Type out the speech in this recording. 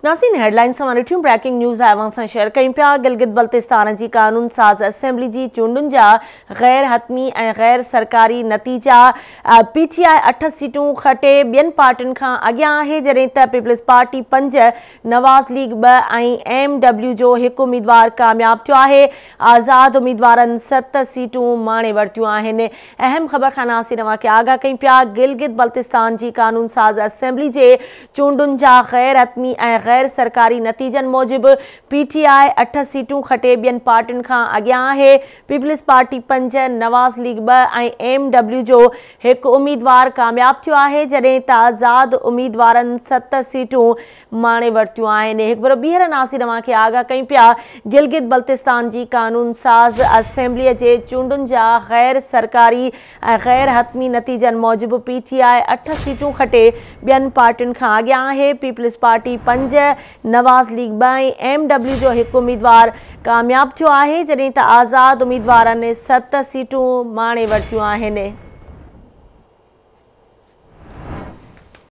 नासिन headline सां ॾिठियूं breaking news आवां सां शेयर कयूं पिया। गिलगित बल्तिस्तान जी कानून साज़ असेंबली जी चूंडुनि जा गैर हतमी ऐं गैर सरकारी नतीजा। PTI 8 सीटूं खटे ॿियनि पार्टियुनि खां अॻियां आहे, जॾहिं त पीपल्स पार्टी 5, नवाज़ लीग 2 ऐं MW जो 1 उम्मीदवार कामयाब थियो आहे। आज़ाद उम्मीदवारनि 7 सीटूं माणे वरितियूं आहिनि। अहम ख़बर खां नासिन खे आगाह कयूं पिया। गिलगित बल्तिस्तान जी कानून साज़ असेंबली जे चूंडुनि जा गैर हतमी ऐं गैर सरकारी नतीजन मूजिब PTI 8 सीटूं खटे ॿियनि पार्टियुनि खां अॻियां आहे। पीपल्स पार्टी 5, नवाज़ लीग 2 ऐं MW जो 1 उम्मीदवार कामयाब थियो आहे, जॾहिं त आज़ाद उम्मीदवारनि 7 सीटूं माणे वरितियूं आहिनि। हिकु भेरो ॿीहर नासिर खे आगाह कयूं पिया। गिलगित बल्तिस्तान जी कानून साज़ असेंबलीअ जे चूंडुनि जा गैर सरकारी ऐं गैर हतमी नतीजन मूजिब PTI 8 सीटूं खटे ॿियनि पार्टियुनि खां अॻियां आहे। पीपल्स पार्टी 5, नवाज़ लीग 2 ऐं MW जो 1 उम्मीदवार कामयाब थियो आहे, जॾहिं त आज़ाद उम्मीदवारनि 7 सीटूं माणे वरितियूं आहिनि।